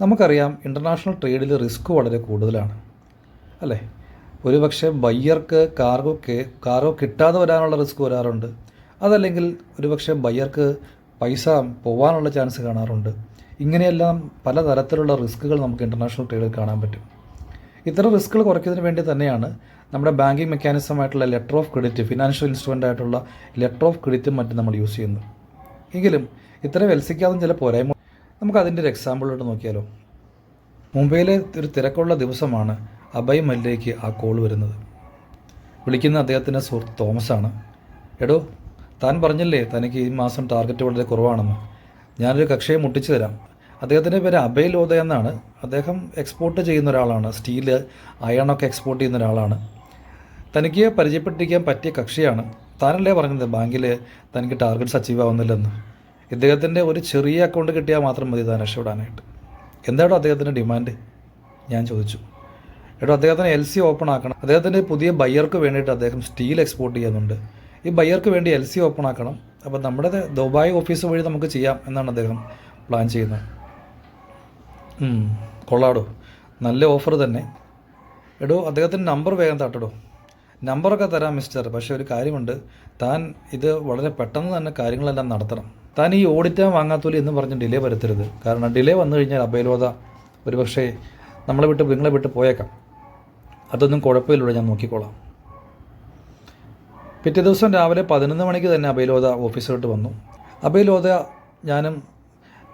നമുക്കറിയാം international ട്രേഡിൽ risk വളരെ കൂടുതലാണ് അല്ലേ. ഒരുപക്ഷെ ബയ്യർക്ക് കാർഗോ കിട്ടാതെ വരാനുള്ള റിസ്ക് വരാറുണ്ട്. അതല്ലെങ്കിൽ ഒരുപക്ഷെ ബയ്യർക്ക് പൈസ പോകാനുള്ള ചാൻസ് കാണാറുണ്ട്. ഇങ്ങനെയെല്ലാം പലതരത്തിലുള്ള റിസ്ക്കുകൾ നമുക്ക് ഇൻ്റർനാഷണൽ ട്രേഡിൽ കാണാൻ പറ്റും. ഇത്തരം റിസ്ക്കുകൾ കുറയ്ക്കുന്നതിന് വേണ്ടി തന്നെയാണ് നമ്മുടെ ബാങ്കിങ് മെക്കാനിസമായിട്ടുള്ള letter of credit, financial instrument ആയിട്ടുള്ള ലെറ്റർ ഓഫ് ക്രെഡിറ്റും മറ്റും നമ്മൾ യൂസ് ചെയ്യുന്നത്. എങ്കിലും ഇത്തരം എൽസിക്കാതും ചില പോരായ്മ. നമുക്കതിൻ്റെ ഒരു എക്സാമ്പിളോട്ട് നോക്കിയാലോ. മുംബൈയിലെ ഒരു തിരക്കുള്ള ദിവസമാണ് അഭയ് മല്യയ്ക്ക് ആ കോൾ വരുന്നത്. വിളിക്കുന്ന അദ്ദേഹത്തിൻ്റെ സുഹൃത്ത് തോമസാണ്. എടോ, താൻ പറഞ്ഞില്ലേ തനിക്ക് ഈ മാസം ടാർഗറ്റ് വളരെ കുറവാണെന്ന്. ഞാനൊരു കക്ഷിയെ മുട്ടിച്ചു തരാം. അദ്ദേഹത്തിൻ്റെ പേര് അഭയ് ലോധ എന്നാണ്. അദ്ദേഹം എക്സ്പോർട്ട് ചെയ്യുന്ന ഒരാളാണ്. സ്റ്റീല്, അയണൊക്കെ എക്സ്പോർട്ട് ചെയ്യുന്ന ഒരാളാണ്. തനിക്ക് പരിചയപ്പെട്ടിരിക്കാൻ പറ്റിയ കക്ഷിയാണ്. താനല്ലേ പറഞ്ഞത് ബാങ്കിൽ തനിക്ക് ടാർഗറ്റ്സ് അച്ചീവ് ആവുന്നില്ലെന്ന്. ഇദ്ദേഹത്തിൻ്റെ ഒരു ചെറിയ അക്കൗണ്ട് കിട്ടിയാൽ മാത്രം മതി താൻ രക്ഷപ്പെടാനായിട്ട്. എന്താണോ അദ്ദേഹത്തിൻ്റെ ഡിമാൻഡ്? ഞാൻ ചോദിച്ചു. അദ്ദേഹത്തിന് LC ഓപ്പൺ ആക്കണം. അദ്ദേഹത്തിൻ്റെ പുതിയ ബയ്യർക്ക് വേണ്ടിയിട്ട് അദ്ദേഹം സ്റ്റീൽ എക്സ്പോർട്ട് ചെയ്യുന്നുണ്ട്. ഈ ബയ്യർക്ക് വേണ്ടി LC ഓപ്പൺ ആക്കണം. അപ്പോൾ നമ്മുടെ ദുബായ് ഓഫീസ് വഴി നമുക്ക് ചെയ്യാം എന്നാണ് അദ്ദേഹം പ്ലാൻ ചെയ്യുന്നത്. കൊള്ളാടോ, നല്ല ഓഫർ തന്നെ. അദ്ദേഹത്തിൻ്റെ നമ്പർ വേഗം തട്ടടോ. നമ്പറൊക്കെ തരാം മിസ്റ്റർ, പക്ഷേ ഒരു കാര്യമുണ്ട്. താൻ ഇത് വളരെ പെട്ടെന്ന് തന്നെ കാര്യങ്ങളെല്ലാം നടത്തണം. താൻ ഈ ഓഡിറ്റ് വാങ്ങാത്തോലി എന്ന് പറഞ്ഞ് ഡിലേ വരുത്തരുത്. കാരണം ഡിലേ വന്നു കഴിഞ്ഞാൽ അഭയ് ലോധ ഒരുപക്ഷേ നിങ്ങളെ വിട്ട് പോയേക്കാം. അതൊന്നും കുഴപ്പമില്ലൂടെ, ഞാൻ നോക്കിക്കോളാം. പിറ്റേ ദിവസം രാവിലെ 11 മണിക്ക് തന്നെ അഭയ് ലോധ ഓഫീസിലോട്ട് വന്നു. അഭയ് ലോധ ഞാനും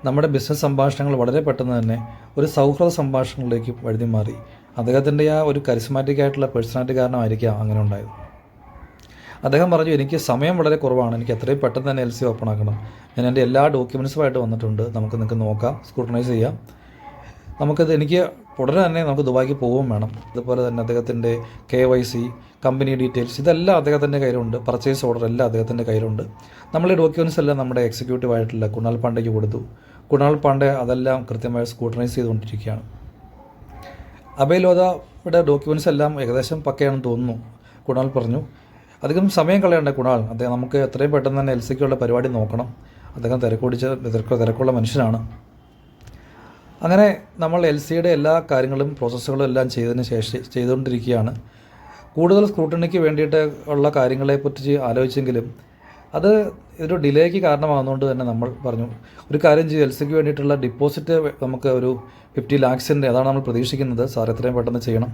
നമ്മുടെ ബിസിനസ് സംഭാഷണങ്ങൾ വളരെ പെട്ടെന്ന് തന്നെ ഒരു സൗഹൃദ സംഭാഷണങ്ങളിലേക്ക് വഴുതി മാറി. അദ്ദേഹത്തിൻ്റെ ആ ഒരു കരിസ്മാറ്റിക് ആയിട്ടുള്ള പേഴ്സണാലിറ്റി കാരണമായിരിക്കാം അങ്ങനെ ഉണ്ടായത്. അദ്ദേഹം പറഞ്ഞു, എനിക്ക് സമയം വളരെ കുറവാണ്, എനിക്ക് എത്രയും പെട്ടെന്ന് തന്നെ LC ഓപ്പൺ ആക്കണം. ഞാൻ എൻ്റെ എല്ലാ ഡോക്യുമെൻറ്റ്സുമായിട്ട് വന്നിട്ടുണ്ട്. നിങ്ങൾക്ക് നോക്കാം, സ്ക്രൂട്ടനൈസ് ചെയ്യാം. എനിക്ക് ഉടനെ തന്നെ നമുക്ക് ദുബായിക്ക് പോവുകയും വേണം. അതുപോലെ തന്നെ അദ്ദേഹത്തിൻ്റെ KYC, കമ്പനി ഡീറ്റെയിൽസ് ഇതെല്ലാം അദ്ദേഹത്തിൻ്റെ കയ്യിലുണ്ട്. പർച്ചേസ് ഓർഡർ എല്ലാം അദ്ദേഹത്തിൻ്റെ കയ്യിലുണ്ട്. നമ്മൾ ഈ ഡോക്യുമെൻറ്റ്സ് എല്ലാം നമ്മുടെ എക്സിക്യൂട്ടീവ് ആയിട്ടുള്ള കുണാൽ പാണ്ഡെയ്ക്ക് കൊടുത്തു. കുണാൽ പാണ്ഡെ അതെല്ലാം കൃത്യമായി സ്ക്രൂട്ടനൈസ് ചെയ്തുകൊണ്ടിരിക്കുകയാണ്. അഭയ് ലോധയുടെ ഡോക്യുമെൻറ്റ്സ് എല്ലാം ഏകദേശം പക്കയാണെന്ന് തോന്നുന്നു. കുണാൽ പറഞ്ഞു, അധികം സമയം കളയണ്ട കുണാൽ, നമുക്ക് എത്രയും പെട്ടെന്ന് തന്നെ LCക്കുള്ള പരിപാടി നോക്കണം. അദ്ദേഹം തിരക്കുള്ള മനുഷ്യനാണ്. അങ്ങനെ നമ്മൾ LCയുടെ എല്ലാ കാര്യങ്ങളും പ്രോസസ്സുകളും എല്ലാം ചെയ്തുകൊണ്ടിരിക്കുകയാണ്. കൂടുതൽ സ്ക്രൂട്ടണിക്ക് വേണ്ടിയിട്ട് ഉള്ള കാര്യങ്ങളെപ്പറ്റി ആലോചിച്ചെങ്കിലും അത് ഒരു ഡിലേക്ക് കാരണമാകുന്നതുകൊണ്ട് തന്നെ നമ്മൾ പറഞ്ഞു, ഒരു കാര്യം ചെയ്യും, LCക്ക് വേണ്ടിയിട്ടുള്ള ഡിപ്പോസിറ്റ് നമുക്ക് ഒരു 50 lakhs അതാണ് നമ്മൾ പ്രതീക്ഷിക്കുന്നത്. സാർ എത്രയും പെട്ടെന്ന് ചെയ്യണം.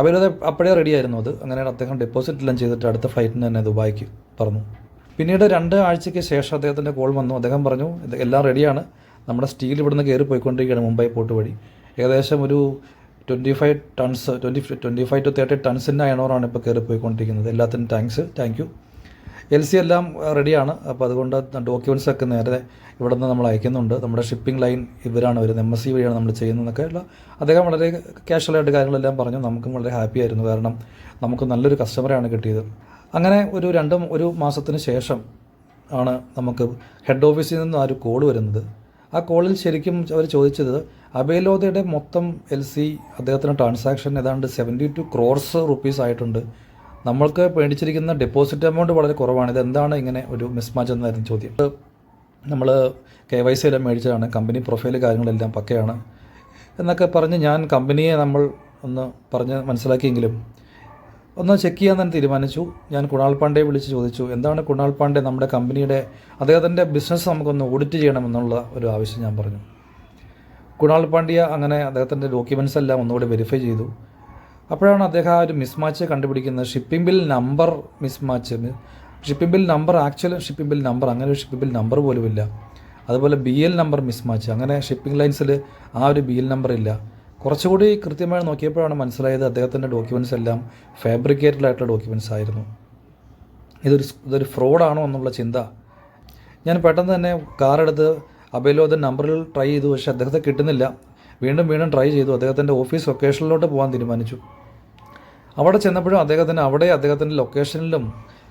അവരത് അപ്പോഴേ റെഡിയായിരുന്നു. അത് അങ്ങനെ അദ്ദേഹം ഡെപ്പോസിറ്റ് എല്ലാം ചെയ്തിട്ട് അടുത്ത ഫ്ലൈറ്റിന് തന്നെ ദുബായിക്ക് പറഞ്ഞു. പിന്നീട് 2 ആഴ്ചയ്ക്ക് ശേഷം അദ്ദേഹത്തിൻ്റെ കോൾ വന്നു. അദ്ദേഹം പറഞ്ഞു, എല്ലാം റെഡിയാണ്, നമ്മുടെ സ്റ്റീൽ ഇവിടുന്ന് കയറി പോയിക്കൊണ്ടിരിക്കുകയാണ് മുംബൈ പോർട്ട് വഴി. ഏകദേശം ഒരു 25 to 30 ടൺസിൻ്റെ അയണോറാണ് ഇപ്പോൾ കയറി പോയിക്കൊണ്ടിരിക്കുന്നത്. എല്ലാത്തിനും താങ്ക് യു. LC എല്ലാം റെഡിയാണ്. അപ്പോൾ അതുകൊണ്ട് ഡോക്യുമെൻറ്റ്സൊക്കെ നേരെ ഇവിടെ നിന്ന് നമ്മൾ അയക്കുന്നുണ്ട്. നമ്മുടെ ഷിപ്പിംഗ് ലൈൻ ഇവരാണ് വരുന്നത്, MSC വഴിയാണ് നമ്മൾ ചെയ്യുന്നതെന്നൊക്കെ ഉള്ള അദ്ദേഹം വളരെ കാഷ്വലായിട്ട് കാര്യങ്ങളെല്ലാം പറഞ്ഞു. നമുക്കും വളരെ ഹാപ്പി ആയിരുന്നു. കാരണം നമുക്ക് നല്ലൊരു കസ്റ്റമറാണ് കിട്ടിയത്. അങ്ങനെ ഒരു മാസത്തിന് ശേഷം ആണ് നമുക്ക് ഹെഡ് ഓഫീസിൽ നിന്ന് ആ ഒരു കോൾ വരുന്നത്. ആ കോളിൽ ശരിക്കും അവർ ചോദിച്ചത് അഭയ് ലോധയുടെ മൊത്തം LC അദ്ദേഹത്തിൻ്റെ ട്രാൻസാക്ഷൻ ഏതാണ്ട് 72 crores rupees ആയിട്ടുണ്ട്. നമ്മൾക്ക് മേടിച്ചിരിക്കുന്ന ഡെപ്പോസിറ്റ് എമൗണ്ട് വളരെ കുറവാണ്. ഇതെന്താണ് ഇങ്ങനെ ഒരു മിസ്മാച്ച് എന്നായിരുന്നു ചോദ്യം. നമ്മൾ KYC എല്ലാം മേടിച്ചതാണ്, കമ്പനി പ്രൊഫൈൽ കാര്യങ്ങളെല്ലാം പക്കയാണ് എന്നൊക്കെ പറഞ്ഞ് ഞാൻ കമ്പനിയെ നമ്മൾ ഒന്ന് പറഞ്ഞ് മനസ്സിലാക്കിയെങ്കിലും ഒന്ന് ചെക്ക് ചെയ്യാൻ തന്നെ തീരുമാനിച്ചു. ഞാൻ കുണാൽ പാണ്ഡെയെ വിളിച്ച് ചോദിച്ചു, എന്താണ് കുണാൽ പാണ്ഡെ, നമ്മുടെ കമ്പനിയുടെ അദ്ദേഹത്തിൻ്റെ ബിസിനസ് നമുക്കൊന്ന് ഓഡിറ്റ് ചെയ്യണമെന്നുള്ള ഒരു ആവശ്യം ഞാൻ പറഞ്ഞു. കുണാൽ പാണ്ഡ്യ അങ്ങനെ അദ്ദേഹത്തിൻ്റെ ഡോക്യുമെൻറ്റ്സ് എല്ലാം ഒന്നുകൂടി വെരിഫൈ ചെയ്തു. അപ്പോഴാണ് അദ്ദേഹം ആ ഒരു മിസ്മാച്ച് കണ്ടുപിടിക്കുന്നത്. Shipping bill number mismatch. Shipping bill number അങ്ങനെ ഒരു ഷിപ്പിംഗ് ബിൽ നമ്പർ പോലുമില്ല. അതുപോലെ BL നമ്പർ മിസ്മാച്ച്. അങ്ങനെ ഷിപ്പിംഗ് ലൈൻസിൽ ആ ഒരു BL നമ്പർ ഇല്ല. കുറച്ചുകൂടി കൃത്യമായി നോക്കിയപ്പോഴാണ് മനസ്സിലായത് അദ്ദേഹത്തിൻ്റെ ഡോക്യുമെൻറ്റ്സ് എല്ലാം ഫാബ്രിക്കേറ്റഡ് ആയിട്ടുള്ള ഡോക്യുമെൻറ്റ്സ് ആയിരുന്നു. ഇതൊരു ഫ്രോഡാണോ എന്നുള്ള ചിന്ത. ഞാൻ പെട്ടെന്ന് തന്നെ കാറെടുത്ത് അഭയ് ലോധ നമ്പറിൽ ട്രൈ ചെയ്തു. പക്ഷേ അദ്ദേഹത്തെ കിട്ടുന്നില്ല. വീണ്ടും ട്രൈ ചെയ്തു. അദ്ദേഹത്തിൻ്റെ ഓഫീസ് ലൊക്കേഷനിലോട്ട് പോകാൻ തീരുമാനിച്ചു. അവിടെ ചെന്നപ്പോഴും അദ്ദേഹത്തിൻ്റെ ലൊക്കേഷനിലും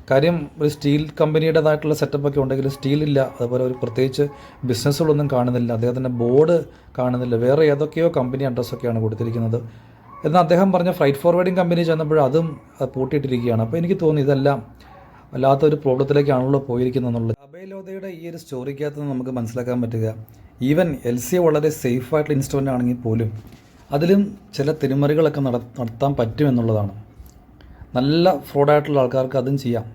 കാര്യം ഒരു സ്റ്റീൽ കമ്പനിയുടേതായിട്ടുള്ള സെറ്റപ്പൊക്കെ ഉണ്ടെങ്കിൽ സ്റ്റീലില്ല. അതുപോലെ ഒരു പ്രത്യേകിച്ച് ബിസിനസ്സുകളൊന്നും കാണുന്നില്ല. അദ്ദേഹത്തിൻ്റെ ബോർഡ് കാണുന്നില്ല. വേറെ ഏതൊക്കെയോ കമ്പനി അഡ്രസ്സൊക്കെയാണ് കൊടുത്തിരിക്കുന്നത്. എന്നാൽ അദ്ദേഹം പറഞ്ഞ ഫ്രൈറ്റ് ഫോർവേഡിങ് കമ്പനി ചെന്നപ്പോഴും അതും പൂട്ടിയിട്ടിരിക്കുകയാണ്. അപ്പോൾ എനിക്ക് തോന്നി ഇതെല്ലാം വല്ലാത്തൊരു പ്രോബ്ലത്തിലേക്കാണല്ലോ പോയിരിക്കുന്നതെന്നുള്ളത്. അഭയ് ലോധയുടെ ഈ ഒരു സ്റ്റോറിക്കകത്ത് നമുക്ക് മനസ്സിലാക്കാൻ പറ്റുക, ഈവൻ LC വളരെ സേഫായിട്ടുള്ള ഇൻസ്ട്രുമെൻ്റ് ആണെങ്കിൽ പോലും അതിലും ചില തിരിമറികളൊക്കെ നടത്താൻ പറ്റുമെന്നുള്ളതാണ്. നല്ല ഫ്രോഡായിട്ടുള്ള ആൾക്കാർക്ക് അതും ചെയ്യാം.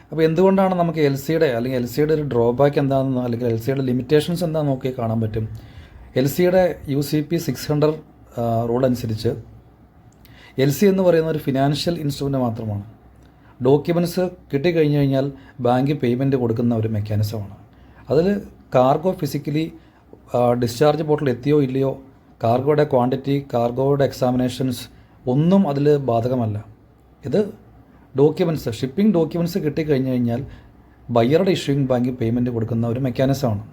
അപ്പോൾ എന്തുകൊണ്ടാണ് നമുക്ക് LCയുടെ അല്ലെങ്കിൽ LCയുടെ ഒരു ഡ്രോബാക്ക് എന്താണെന്ന് അല്ലെങ്കിൽ LCയുടെ ലിമിറ്റേഷൻസ് എന്താണെന്ന് നോക്കി കാണാൻ പറ്റും. LCയുടെ UCP 600 റൂൾ അനുസരിച്ച് LC എന്ന് പറയുന്ന ഒരു ഫിനാൻഷ്യൽ ഇൻസ്ട്രുമെൻ്റ് മാത്രമാണ്. ഡോക്യുമെൻറ്റ്സ് കിട്ടിക്കഴിഞ്ഞ് കഴിഞ്ഞാൽ ബാങ്ക് പേയ്മെൻറ്റ് കൊടുക്കുന്ന ഒരു മെക്കാനിസമാണ്. അതിൽ കാർഗോ ഫിസിക്കലി ഡിസ്ചാർജ് പോർട്ടിൽ എത്തിയോ ഇല്ലയോ, കാർഗോയുടെ ക്വാണ്ടിറ്റി, കാർഗോയുടെ എക്സാമിനേഷൻസ് ഒന്നും അതിൽ ബാധകമല്ല. ഇത് ഡോക്യുമെൻറ്റ്സ്, ഷിപ്പിംഗ് ഡോക്യുമെൻറ്റ്സ് കിട്ടിക്കഴിഞ്ഞ് കഴിഞ്ഞാൽ ബയ്യറുടെ ഇഷ്യൂയിങ് ബാങ്ക് പേയ്മെൻറ്റ് കൊടുക്കുന്ന ഒരു മെക്കാനിസമാണ്.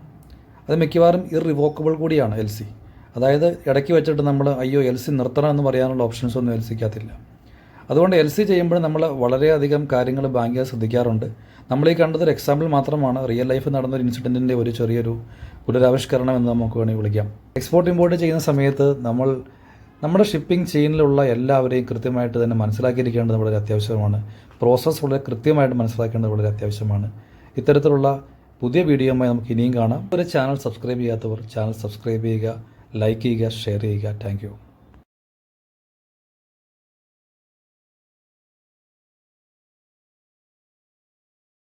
അത് മിക്കവാറും ഇറിവോക്കബിൾ കൂടിയാണ് LC. അതായത് ഇടയ്ക്ക് വെച്ചിട്ട് നമ്മൾ അയ്യോ LC നിർത്തണം എന്ന് പറയാനുള്ള ഓപ്ഷൻസ് ഒന്നും LCക്കകത്തില്ല. അതുകൊണ്ട് LC ചെയ്യുമ്പോൾ നമ്മൾ വളരെയധികം കാര്യങ്ങൾ ബാങ്കുകാർ ശ്രദ്ധിക്കാറുണ്ട്. നമ്മൾ ഈ കണ്ടത് ഒരു എക്സാമ്പിൾ മാത്രമാണ്. റിയൽ ലൈഫ് നടന്നൊരു ഇൻസിഡൻറ്റിൻ്റെ ഒരു ചെറിയൊരു പുനരാവിഷ്കരണം എന്ന് നമുക്ക് വേണമെങ്കിൽ വിളിക്കാം. എക്സ്പോർട്ട് ഇമ്പോർട്ട് ചെയ്യുന്ന സമയത്ത് നമ്മുടെ ഷിപ്പിംഗ് ചെയിനിലുള്ള എല്ലാവരെയും കൃത്യമായിട്ട് തന്നെ മനസ്സിലാക്കിയിരിക്കേണ്ടത് വളരെ അത്യാവശ്യമാണ്. പ്രോസസ്സ് വളരെ കൃത്യമായിട്ട് മനസ്സിലാക്കേണ്ടത് വളരെ അത്യാവശ്യമാണ്. ഇത്തരത്തിലുള്ള പുതിയ വീഡിയോയുമായി നമുക്ക് ഇനിയും കാണാം. ഒരു ചാനൽ സബ്സ്ക്രൈബ് ചെയ്യാത്തവർ ചാനൽ സബ്സ്ക്രൈബ് ചെയ്യുക, ലൈക്ക് ചെയ്യുക, ഷെയർ ചെയ്യുക. Thank you.